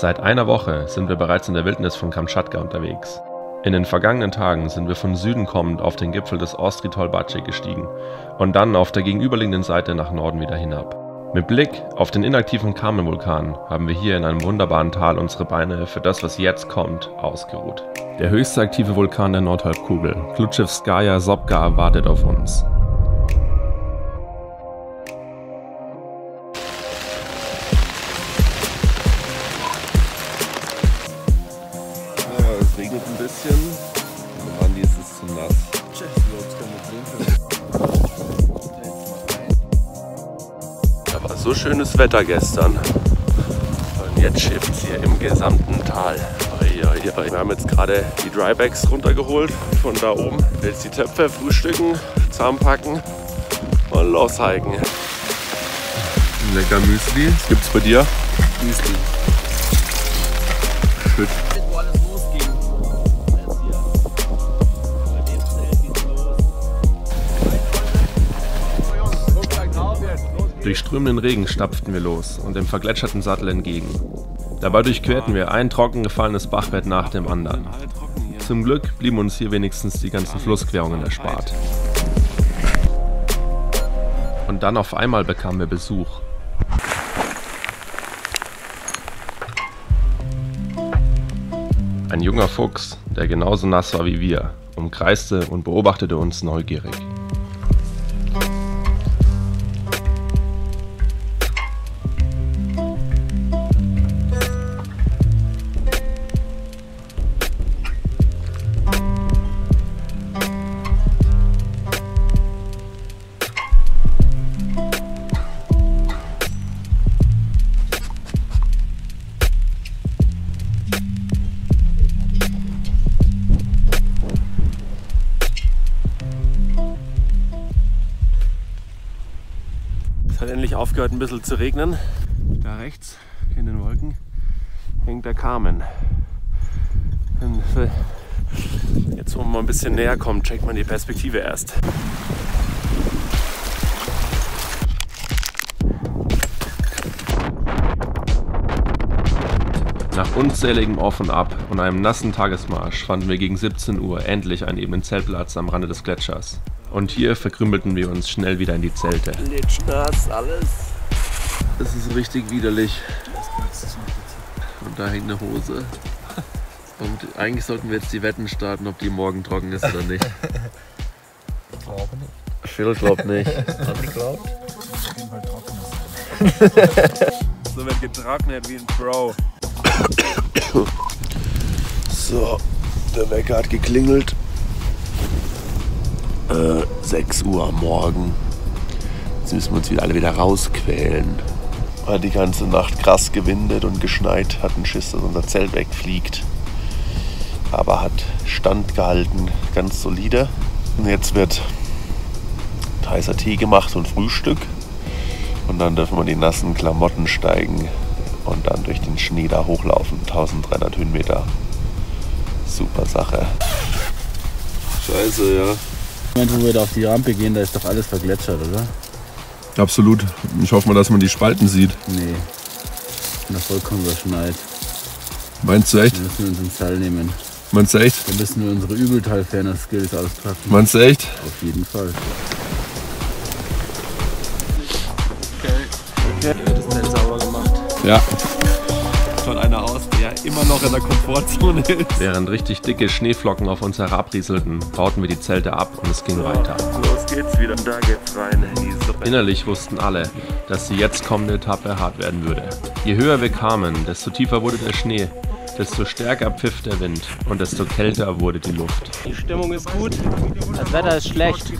Seit einer Woche sind wir bereits in der Wildnis von Kamtschatka unterwegs. In den vergangenen Tagen sind wir von Süden kommend auf den Gipfel des Ostry Tolbatschi gestiegen und dann auf der gegenüberliegenden Seite nach Norden wieder hinab. Mit Blick auf den inaktiven Kamen-Vulkan haben wir hier in einem wunderbaren Tal unsere Beine für das, was jetzt kommt, ausgeruht. Der höchste aktive Vulkan der Nordhalbkugel, Klutschewskaja Sobka, wartet auf uns. Es regnet ein bisschen, aber Andi ist es zu nass. Da war so schönes Wetter gestern und jetzt schifft es hier im gesamten Tal. Wir haben jetzt gerade die Drybags runtergeholt von da oben. Jetzt die Töpfe frühstücken, zusammenpacken und loshiken. Lecker Müsli. Was gibt's bei dir? Müsli. Schön. Durch strömenden Regen stapften wir los und dem vergletscherten Sattel entgegen. Dabei durchquerten wir ein trocken gefallenes Bachbett nach dem anderen. Zum Glück blieben uns hier wenigstens die ganzen Flussquerungen erspart. Und dann auf einmal bekamen wir Besuch. Ein junger Fuchs, der genauso nass war wie wir, umkreiste und beobachtete uns neugierig. Hat endlich aufgehört, ein bisschen zu regnen. Da rechts in den Wolken hängt der Kamen. Jetzt, wo man ein bisschen näher kommt, checkt man die Perspektive erst. Nach unzähligem Auf und Ab und einem nassen Tagesmarsch fanden wir gegen 17 Uhr endlich einen ebenen Zeltplatz am Rande des Gletschers. Und hier verkrümelten wir uns schnell wieder in die Zelte. Litschnass, alles. Es ist richtig widerlich. Und da hängt eine Hose. Und eigentlich sollten wir jetzt die Wetten starten, ob die morgen trocken ist oder nicht. Ich glaube nicht. Phil glaubt nicht. Andi glaubt? Auf jeden Fall trocken. So wird getrocknet wie ein Pro. So, der Wecker hat geklingelt. 6 Uhr am Morgen. Jetzt müssen wir uns alle wieder rausquälen. Hat die ganze Nacht krass gewindet und geschneit, hatten Schiss, dass unser Zelt wegfliegt. Aber hat standgehalten, ganz solide. Und jetzt wird heißer Tee gemacht und Frühstück. Und dann dürfen wir die nassen Klamotten steigen und dann durch den Schnee da hochlaufen. 1300 Höhenmeter. Super Sache. Scheiße, ja. Wo wir da auf die Rampe gehen, da ist doch alles vergletschert, oder? Absolut. Ich hoffe mal, dass man die Spalten sieht. Nee. Na, vollkommen überschneit. Meinst du echt? Wir müssen uns ins Seil nehmen. Meinst du echt? Wir müssen nur unsere Übelteil-Ferner-Skills auspacken. Meinst du echt? Auf jeden Fall. Okay. Das Zelt sauber gemacht. Ja. Schaut einer aus, der immer noch in der Komfortzone ist. Während richtig dicke Schneeflocken auf uns herabrieselten, bauten wir die Zelte ab und es ging weiter. Los geht's wieder. Da geht's rein in die Suppe. Innerlich wussten alle, dass die jetzt kommende Etappe hart werden würde. Je höher wir kamen, desto tiefer wurde der Schnee, desto stärker pfiff der Wind und desto kälter wurde die Luft. Die Stimmung ist gut. Das Wetter ist schlecht.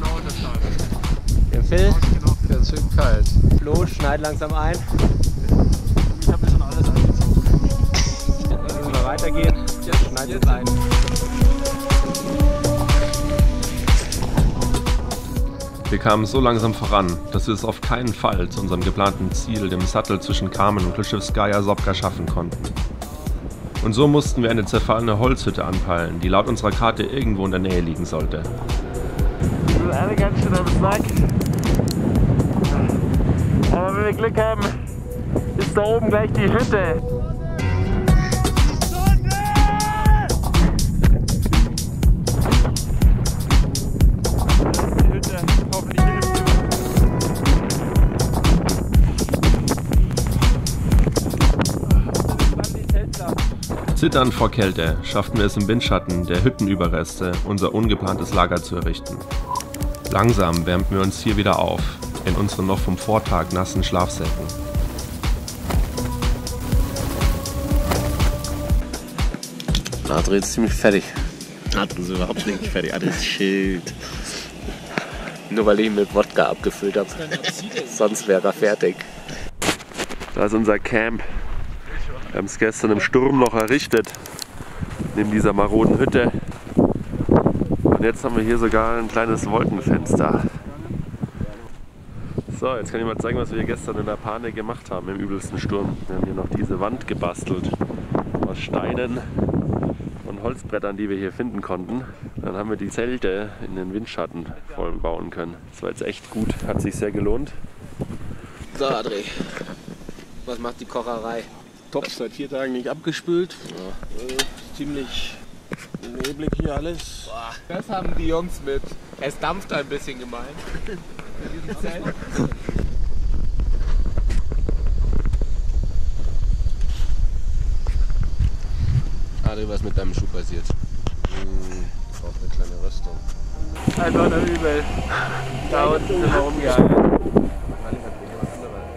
Der Phil, Ganz schön kalt. Flo, schneid langsam ein. Ich habe mir schon alles angezogen. Wenn wir weitergehen, schneid jetzt ein. Wir kamen so langsam voran, dass wir es auf keinen Fall zu unserem geplanten Ziel, dem Sattel zwischen Kamen und Klutschewskaja Sobka, schaffen konnten. Und so mussten wir eine zerfallene Holzhütte anpeilen, die laut unserer Karte irgendwo in der Nähe liegen sollte. Wir sind alle ganz schön am Snack. Aber wenn wir Glück haben, ist da oben gleich die Hütte. Zitternd vor Kälte schafften wir es im Windschatten der Hüttenüberreste, unser ungeplantes Lager zu errichten. Langsam wärmten wir uns hier wieder auf, in unseren noch vom Vortag nassen Schlafsäcken. Adri ist ziemlich fertig. Adri ist überhaupt nicht fertig. Adri ist Schild. Nur weil ich ihn mit Wodka abgefüllt habe. Sonst wäre er fertig. Da ist unser Camp. Wir haben es gestern im Sturm noch errichtet. Neben dieser maroden Hütte. Und jetzt haben wir hier sogar ein kleines Wolkenfenster. So, jetzt kann ich mal zeigen, was wir gestern in der Panik gemacht haben im übelsten Sturm. Wir haben hier noch diese Wand gebastelt aus Steinen und Holzbrettern, die wir hier finden konnten. Dann haben wir die Zelte in den Windschatten voll bauen können. Das war jetzt echt gut, hat sich sehr gelohnt. So, Adri. Was macht die Kocherei? Topf seit 4 Tagen nicht abgespült. Ja. Ziemlich neblig hier alles. Boah, das haben die Jungs mit. Es dampft ein bisschen gemeint. Adri, was mit deinem Schuh passiert? Braucht eine kleine Rüstung. Einfach nur übel. Da unten sind wir rumgegangen.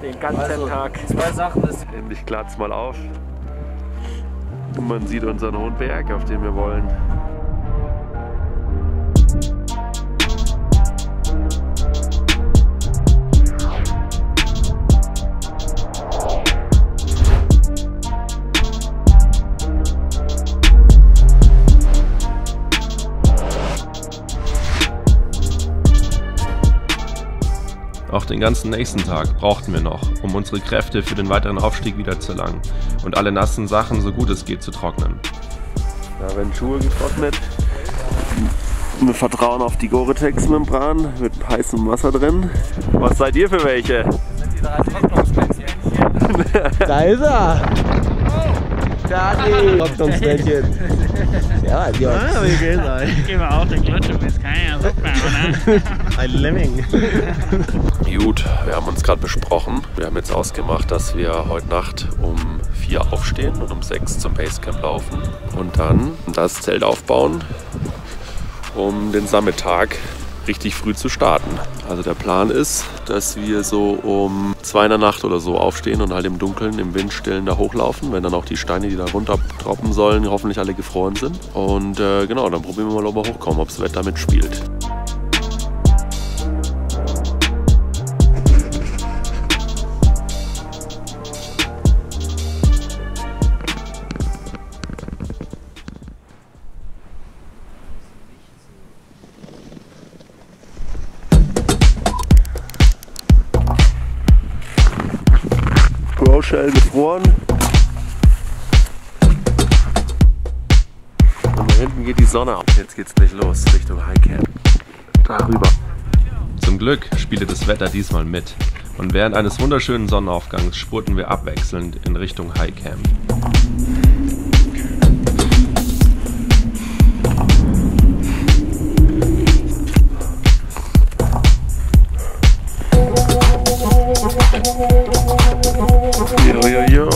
Den ganzen Tag. 2 Sachen ist. Endlich klart's mal auf. Und man sieht unseren hohen Berg, auf den wir wollen. Auch den ganzen nächsten Tag brauchten wir noch, um unsere Kräfte für den weiteren Aufstieg wieder zu erlangen und alle nassen Sachen so gut es geht zu trocknen. Da werden Schuhe getrocknet. Wir vertrauen auf die Gore-Tex-Membran mit heißem Wasser drin. Was seid ihr für welche? Das sind die 3 Trocknungsmännchen. Da ist er! Da die Trocknungsmännchen. Ja, die Jungs. Ah, wie geht's euch? Gehen wir auch den Klutsch, du bist keiner super, oder? Ein Lemming. Gut, wir haben uns gerade besprochen. Wir haben jetzt ausgemacht, dass wir heute Nacht um 4 aufstehen und um 6 zum Basecamp laufen. Und dann das Zelt aufbauen, um den Summittag richtig früh zu starten. Also der Plan ist, dass wir so um 2 in der Nacht oder so aufstehen und halt im Dunkeln, im Windstillen da hochlaufen, wenn dann auch die Steine, die da runter droppen sollen, hoffentlich alle gefroren sind. Und genau, dann probieren wir mal, ob wir hochkommen, ob das Wetter mitspielt. Grow-Shell gefroren. Und da hinten geht die Sonne auf. Jetzt geht's gleich los, Richtung Highcamp. Darüber. Zum Glück spielte das Wetter diesmal mit und während eines wunderschönen Sonnenaufgangs spurten wir abwechselnd in Richtung Highcamp. Jo.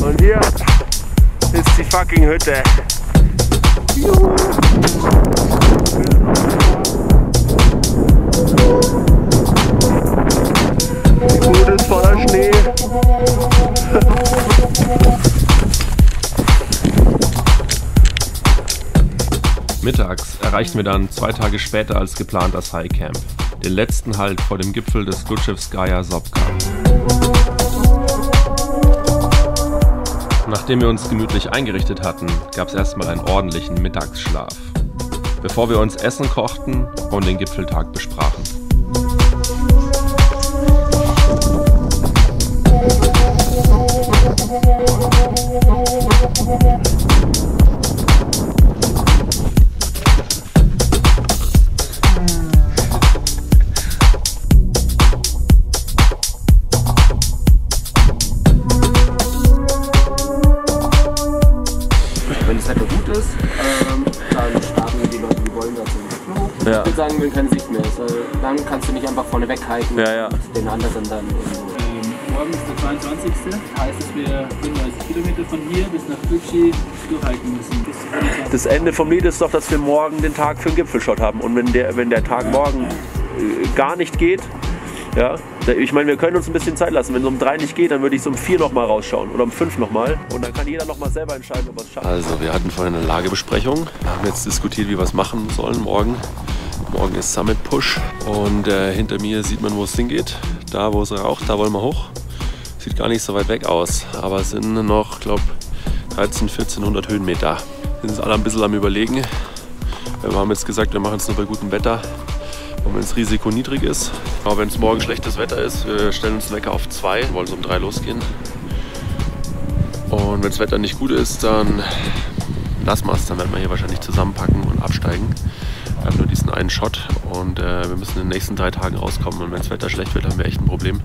Und hier ist die fucking Hütte. Juhu. Die Bude ist voller Schnee. Mittags erreichten wir dann 2 Tage später als geplant das Highcamp, den letzten Halt vor dem Gipfel des Glutschewskaja Sopka. Nachdem wir uns gemütlich eingerichtet hatten, gab es erstmal einen ordentlichen Mittagsschlaf, bevor wir uns Essen kochten und den Gipfeltag besprachen. Wenn das Wetter gut ist, dann starten die Leute, die wollen, dazu im Flug. Ja. Ich würde sagen, wenn keine Sicht mehr ist, weil dann kannst du nicht einfach vorne weghalten Ja. und den anderen dann irgendwo. Morgen ist der 22. Heißt, dass wir 35 Kilometer von hier bis nach Gücü durchhalten müssen. Bis zu 25. Das Ende vom Lied ist doch, dass wir morgen den Tag für den Gipfelshot haben. Und wenn der Tag morgen gar nicht geht, ja, ich meine, wir können uns ein bisschen Zeit lassen. Wenn es um 3 nicht geht, dann würde ich es um 4 nochmal rausschauen oder um 5 nochmal. Und dann kann jeder nochmal selber entscheiden, ob er es schafft. Also, wir hatten vorhin eine Lagebesprechung. Wir haben jetzt diskutiert, wie wir es machen sollen morgen. Morgen ist Summit Push. Und hinter mir sieht man, wo es hingeht. Da, wo es raucht, da wollen wir hoch. Sieht gar nicht so weit weg aus. Aber es sind noch, glaube ich, 1400 Höhenmeter. Wir sind alle ein bisschen am Überlegen. Wir haben jetzt gesagt, wir machen es nur bei gutem Wetter. Und wenn das Risiko niedrig ist, aber wenn es morgen schlechtes Wetter ist, wir stellen uns den Wecker auf 2, wollen so um 3 losgehen. Und wenn das Wetter nicht gut ist, dann lassen wir es, dann werden wir hier wahrscheinlich zusammenpacken und absteigen. Wir haben nur diesen einen Shot und wir müssen in den nächsten 3 Tagen rauskommen. Und wenn das Wetter schlecht wird, haben wir echt ein Problem.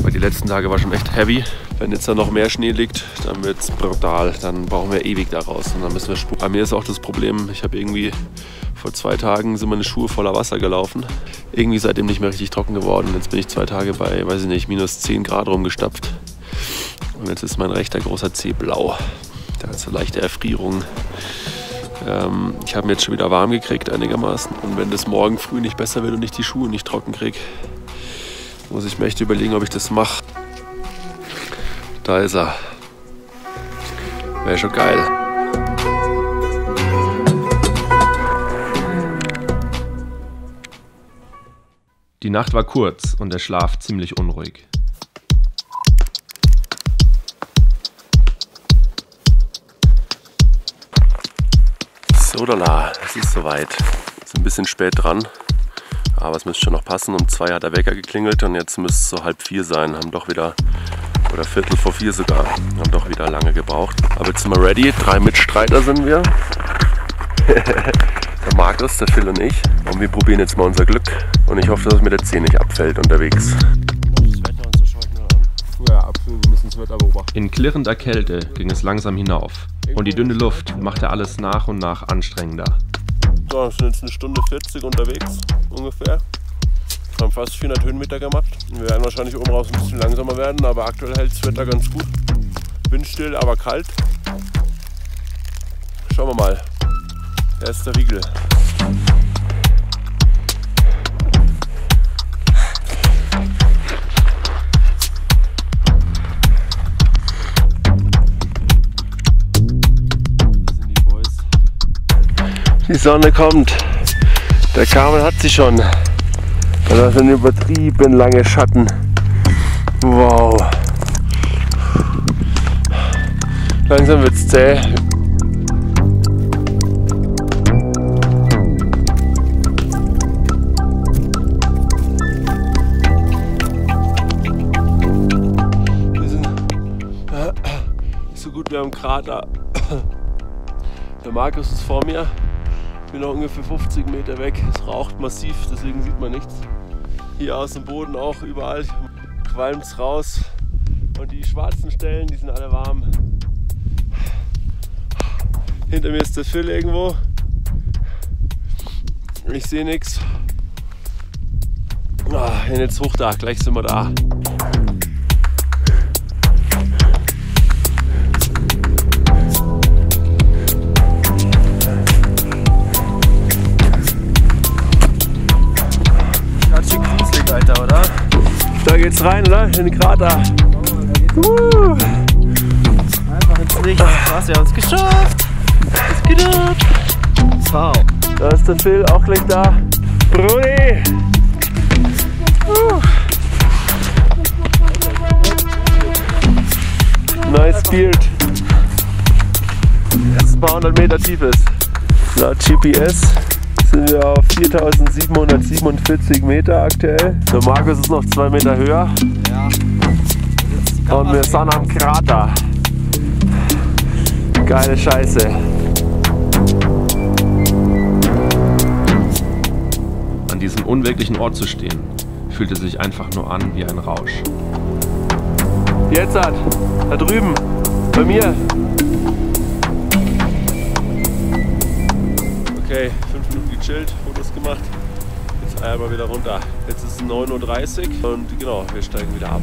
Weil die letzten Tage war schon echt heavy. Wenn jetzt da noch mehr Schnee liegt, dann wird es brutal. Dann brauchen wir ewig da raus und dann müssen wir spuren. Bei mir ist auch das Problem, ich habe irgendwie vor 2 Tagen sind meine Schuhe voller Wasser gelaufen. Irgendwie seitdem nicht mehr richtig trocken geworden. Jetzt bin ich 2 Tage bei, weiß ich nicht, minus 10 Grad rumgestapft. Und jetzt ist mein rechter großer Zeh blau. Da hat so leichte Erfrierung. Ich habe ihn jetzt schon wieder warm gekriegt einigermaßen. Und wenn das morgen früh nicht besser wird und ich die Schuhe nicht trocken kriege, muss ich mir echt überlegen, ob ich das mache. Da ist er. Wäre schon geil. Die Nacht war kurz und der Schlaf ziemlich unruhig. Sodala, es ist soweit. Ist ein bisschen spät dran, aber es müsste schon noch passen. Um 2 hat der Wecker geklingelt und jetzt müsste es so 3:30 sein. Haben doch wieder, oder 3:45 sogar, haben doch wieder lange gebraucht. Aber jetzt sind wir ready, 3 Mitstreiter sind wir. Der Markus, der Phil und ich. Und wir probieren jetzt mal unser Glück. Und ich hoffe, dass es mit der 10 nicht abfällt unterwegs. Ja, absolut. Wir müssen das Wetter beobachten. In klirrender Kälte ging es langsam hinauf. Und die dünne Luft machte alles nach und nach anstrengender. So, wir sind jetzt 1 Stunde 40 unterwegs, ungefähr. Wir haben fast 400 Höhenmeter gemacht. Wir werden wahrscheinlich oben raus ein bisschen langsamer werden, aber aktuell hält das Wetter ganz gut. Windstill, aber kalt. Schauen wir mal. Erster Riegel. Die Sonne kommt. Der Carmen hat sie schon. Das sind übertrieben lange Schatten. Wow. Langsam wird's zäh. Wir sind so gut wie am Krater. Der Markus ist vor mir. Ich bin noch ungefähr 50 Meter weg. Es raucht massiv, deswegen sieht man nichts. Hier aus dem Boden auch überall qualmt es raus. Und die schwarzen Stellen, die sind alle warm. Hinter mir ist der Phil irgendwo. Ich sehe nichts. Und jetzt hoch da, gleich sind wir da. Alter, oder? Da geht's rein, oder? In den Krater. Einfach ins Licht. Was, wir haben es geschafft. Es geht ab. Wow. Da ist der Phil auch gleich da. Brudi! Nice Beard. Das ein paar 100 Meter tief ist. Laut GPS sind wir auf 4747 Meter aktuell. Der Markus ist noch 2 Meter höher. Ja. Und wir sind am Krater. Geile Scheiße. An diesem unwirklichen Ort zu stehen, fühlte sich einfach nur an wie ein Rausch. Jetzt da drüben, bei mir. Okay, 5 Minuten gechillt, Fotos gemacht. Jetzt eiern wir wieder runter. Jetzt ist es 9:30 Uhr und genau, wir steigen wieder ab.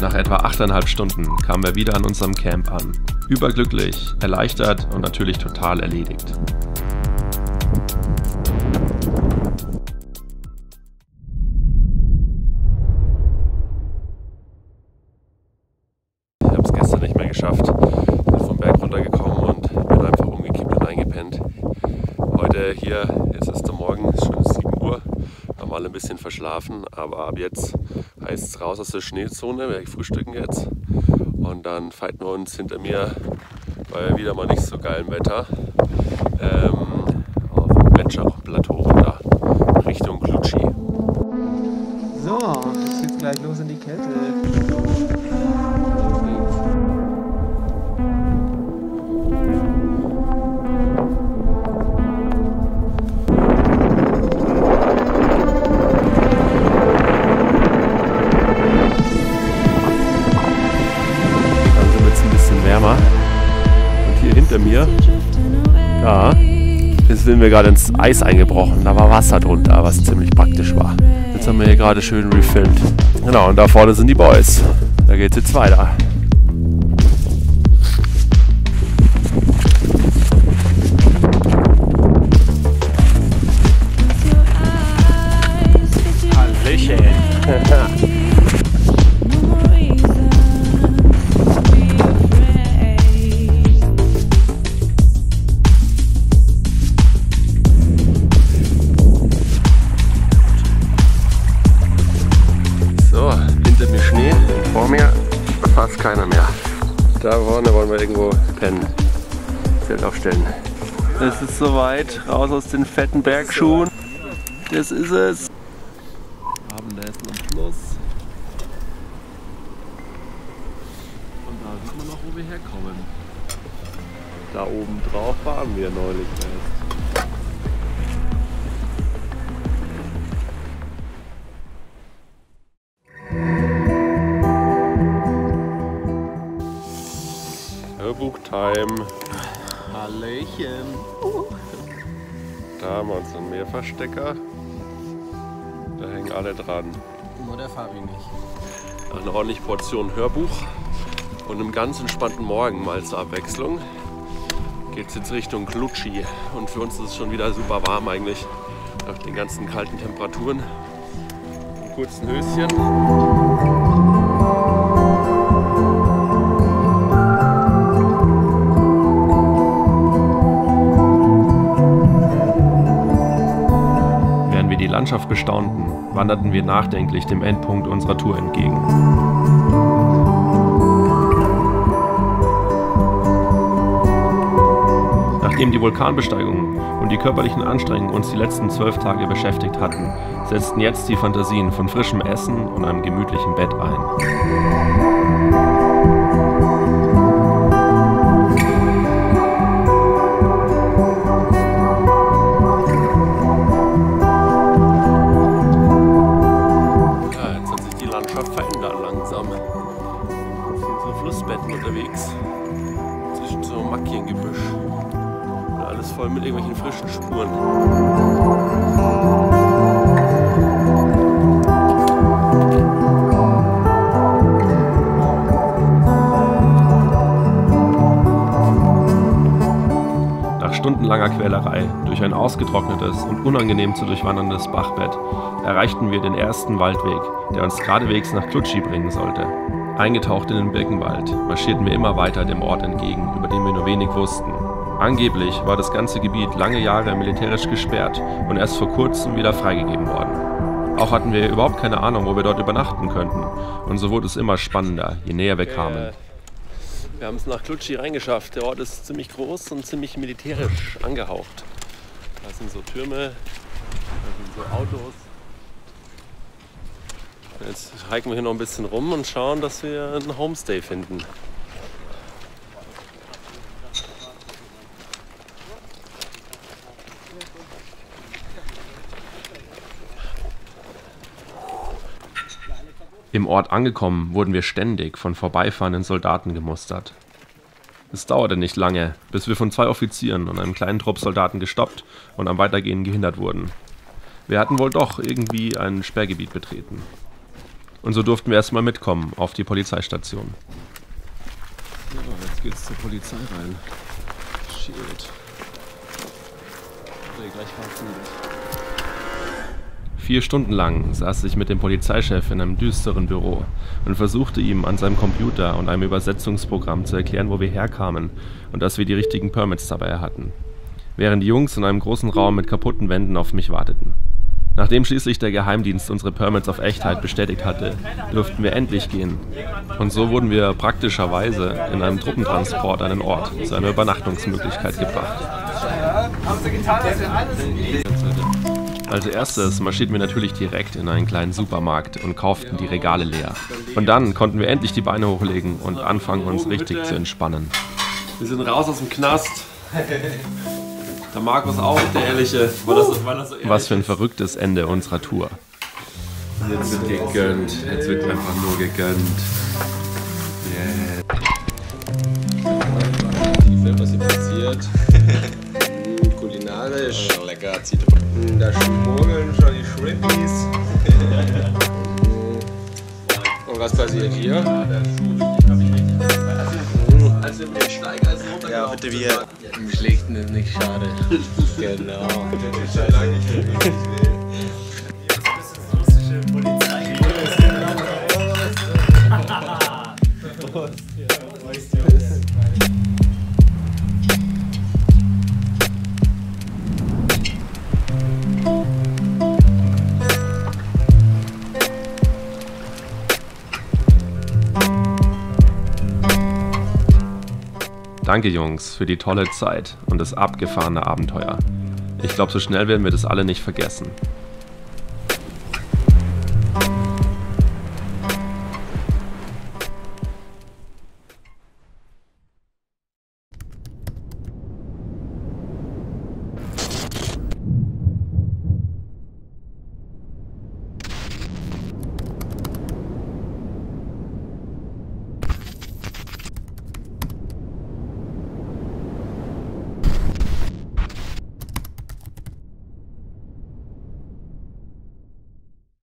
Nach etwa 8,5 Stunden kamen wir wieder an unserem Camp an. Überglücklich, erleichtert und natürlich total erledigt. Ich habe es gestern nicht mehr geschafft. Bin vom Berg runtergekommen und bin einfach umgekippt und eingepennt. Heute hier, jetzt ist der Morgen, ist schon 7 Uhr. Haben alle ein bisschen verschlafen, aber ab jetzt heißt es raus aus der Schneezone. Wir frühstücken jetzt und dann fighten wir uns hinter mir bei wieder mal nicht so geilem Wetter auf dem Gletscherplateau runter Richtung Klutschi. So, jetzt geht's gleich los in die Kälte. Und hier hinter mir, da, sind wir gerade ins Eis eingebrochen. Da war Wasser drunter, was ziemlich praktisch war. Jetzt haben wir hier gerade schön refilmt. Genau, und da vorne sind die Boys. Da geht's jetzt weiter. Hallöchen. Hinter mir Schnee, vor mir fast keiner mehr. Da vorne wollen wir irgendwo pennen. Zelt aufstellen. Es ist soweit, raus aus den fetten Bergschuhen. Das ist es. Abendessen am Schluss. Und da sieht man noch, wo wir herkommen. Da oben drauf waren wir neulich erst. Hörbuch-Time. Hallöchen. Da haben wir uns einen Mehrverstecker. Da hängen alle dran. Nur der Fabi nicht. Eine ordentliche Portion Hörbuch und einem ganz entspannten Morgen mal zur Abwechslung geht es jetzt Richtung Klutschi. Und für uns ist es schon wieder super warm eigentlich, nach den ganzen kalten Temperaturen. Einen kurzen Höschen. Während wir die Landschaft bestaunten, wanderten wir nachdenklich dem Endpunkt unserer Tour entgegen. Nachdem die Vulkanbesteigung und die körperlichen Anstrengungen uns die letzten 12 Tage beschäftigt hatten, setzten jetzt die Fantasien von frischem Essen und einem gemütlichen Bett ein. Unterwegs zwischen so Mackiengebüsch und alles voll mit irgendwelchen frischen Spuren. Nach stundenlanger Quälerei durch ein ausgetrocknetes und unangenehm zu durchwanderndes Bachbett erreichten wir den ersten Waldweg, der uns geradewegs nach Klutschi bringen sollte. Eingetaucht in den Birkenwald marschierten wir immer weiter dem Ort entgegen, über den wir nur wenig wussten. Angeblich war das ganze Gebiet lange Jahre militärisch gesperrt und erst vor kurzem wieder freigegeben worden. Auch hatten wir überhaupt keine Ahnung, wo wir dort übernachten könnten, und so wurde es immer spannender, je näher wir kamen. Wir haben es nach Klutschi reingeschafft. Der Ort ist ziemlich groß und ziemlich militärisch angehaucht. Da sind so Türme, da sind so Autos. Jetzt hiken wir hier noch ein bisschen rum und schauen, dass wir einen Homestay finden. Im Ort angekommen, wurden wir ständig von vorbeifahrenden Soldaten gemustert. Es dauerte nicht lange, bis wir von 2 Offizieren und einem kleinen Trupp Soldaten gestoppt und am Weitergehen gehindert wurden. Wir hatten wohl doch irgendwie ein Sperrgebiet betreten. Und so durften wir erstmal mitkommen auf die Polizeistation. Ja, jetzt geht's zur Polizei rein. Shit. Nee, gleich verhaftet. 4 Stunden lang saß ich mit dem Polizeichef in einem düsteren Büro und versuchte ihm an seinem Computer und einem Übersetzungsprogramm zu erklären, wo wir herkamen und dass wir die richtigen Permits dabei hatten, während die Jungs in einem großen Raum mit kaputten Wänden auf mich warteten. Nachdem schließlich der Geheimdienst unsere Permits auf Echtheit bestätigt hatte, durften wir endlich gehen. Und so wurden wir praktischerweise in einem Truppentransport an den Ort zu einer Übernachtungsmöglichkeit gebracht. Als erstes marschierten wir natürlich direkt in einen kleinen Supermarkt und kauften die Regale leer. Und dann konnten wir endlich die Beine hochlegen und anfangen, uns richtig zu entspannen. Wir sind raus aus dem Knast. Der Markus auch, der Ehrliche. Was für ein verrücktes Ende unserer Tour. Und jetzt wird gegönnt. Jetzt wird einfach nur gegönnt. Yeah. Was hier passiert. Kulinarisch. Lecker. Da schmuggeln schon die Shrimpies. Und was passiert hier? Ja, bitte wie im Schlechten ist nicht schade. Genau. Danke Jungs für die tolle Zeit und das abgefahrene Abenteuer. Ich glaube, so schnell werden wir das alle nicht vergessen.